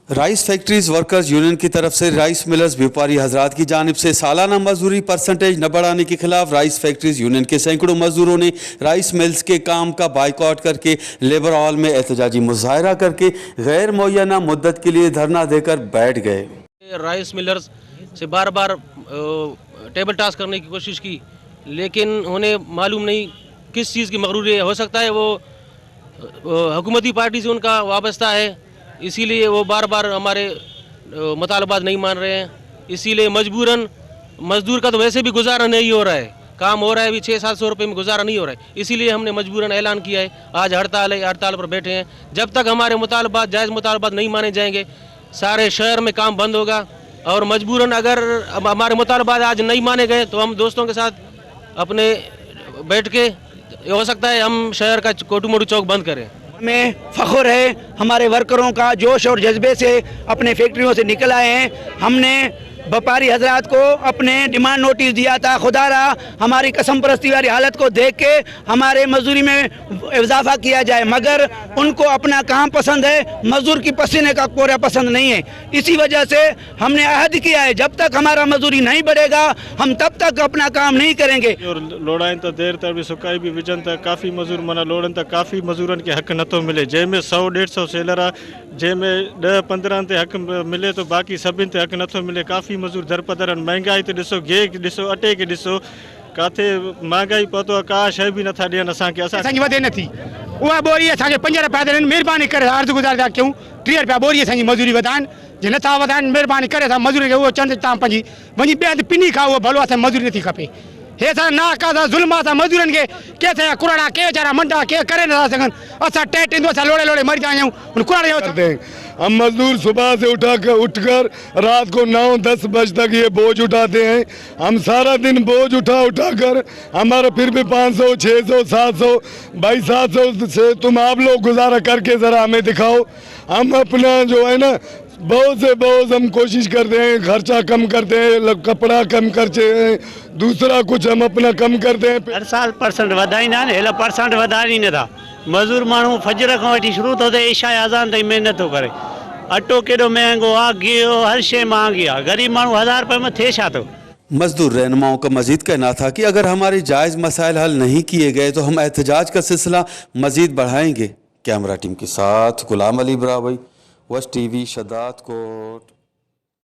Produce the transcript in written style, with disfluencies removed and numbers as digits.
Rice factories workers union की तरफ से राइस मिलर्स व्यापारी हजरात की जानिब से सालाना मजदूरी परसेंटेज न बढ़ाने के खिलाफ राइस फैक्ट्रीज यूनियन के सैकड़ों मजदूरों ने राइस मिल्स के काम का बाइकआउट करके लेबर हॉल में एहतजाजी मुजाहरा करके गैर मुअय्यना मुद्दत के लिए धरना देकर बैठ गए। राइस मिलर्स से बार बार टेबल टास्क करने की कोशिश की, लेकिन उन्हें मालूम नहीं किस चीज़ की मगरूरी है। हो सकता है वो हुकूमती पार्टी से उनका वाबस्ता है, इसीलिए वो बार बार हमारे मुतालबात नहीं मान रहे हैं। इसीलिए मजबूरन मजदूर का तो वैसे भी गुजारा नहीं हो रहा है, काम हो रहा है अभी 600-700 रुपये में गुजारा नहीं हो रहा है। इसीलिए हमने मजबूरन ऐलान किया है, आज हड़ताल है, हड़ताल पर बैठे हैं। जब तक हमारे मुतालबात जायज़ मुतालबात नहीं माने जाएंगे सारे शहर में काम बंद होगा। और मजबूरन अगर हमारे मुतालबात आज नहीं माने गए तो हम दोस्तों के साथ अपने बैठ के हो सकता है हम शहर का कोटू मोटू चौक बंद करें। हमें फ़ख्र है हमारे वर्करों का, जोश और जज्बे से अपने फैक्ट्रियों से निकल आए हैं। हमने व्यापारी हजरात को अपने डिमांड नोटिस दिया था। खुदारा हमारी कसम परस्ती वाली हालत को देख के हमारे मजदूरी में इजाफा किया जाए, मगर उनको अपना काम पसंद है, मजदूर की पसीने का कोरा पसंद नहीं है। इसी वजह से हमने अहद किया है जब तक हमारा मजदूरी नहीं बढ़ेगा हम तब तक अपना काम नहीं करेंगे। और लोड़ाइन तो देर तक भी सुकाई भी विजन तक काफ़ी मजदूर मना लोड़न तक काफ़ी मजदूरन के हक़ नथो मिले, जंहिंमें 100-150 सेलर आहे, जंहिंमें 10-15 ते हक़ मिले तो बाक़ी सभिनि ते हक़ नथो मिले। काफ़ी मजदूर दरपदर आहिनि। महांगाई ते ॾिसो, गे ॾिसो, अटे खे ॾिसो, काथे महांगाई पहुतो आहे, का शइ बि नथा ॾियनि असांखे। असांजी वधे नथी, उहा बोरी असांखे 5 रुपया ॾियनि। महिरबानी करे अर्ज़ु गुज़ार था कयूं 3 रुपया बोरी असांजी मजदूरी वधाइनि। जे नथा वधाइनि महिरबानी करे असां मजदूरी खे उहो चंद तव्हां पंहिंजी वञी ॿिए हंधि पिनी खाओ, उहो भलो असांजी मजदूरी नथी खपे। हे असां नाका था ज़ुल्म असां मजदूरनि खे के असांजा कुराड़ा के वीचारा मंडा के करे नथा सघनि। असां टेट ईंदो असां लोड़े लोड़े मरी था वञूं। कुराड़े हम मजदूर सुबह से उठकर रात को 9-10 बजे तक ये बोझ उठाते हैं। हम सारा दिन बोझ उठा कर हमारा फिर भी 500, 600, 700, भाई 700 से तुम आप लोग गुजारा करके ज़रा हमें दिखाओ। हम अपना जो है ना बहुत से बहुत हम कोशिश करते हैं, खर्चा कम करते हैं, कपड़ा कम करते हैं, दूसरा कुछ हम अपना कम करते हैं। हर साल परसेंट वधाईंदा आहिनि, हेला परसेंट वधाइनि ई नथा। मज़दूर माण्हू फजर खां वठी शुरू थो थिए इशा अज़ान ताईं महिनत थो करे। अटो केॾो महांगो आहे, गिहु हर शइ महांगी आहे, ग़रीब माण्हू 1000 रुपये में थिए छा थो। मजदूर रहनुमाओं का मजीद कहना था कि अगर हमारे जायज़ मसाइल हल नहीं किए गए तो हम एहतजाज का सिलसिला मजीद बढ़ाएंगे। कैमरा टीम के साथ गुलाम अली बराबई, वस्ट टीवी, शदात कोट।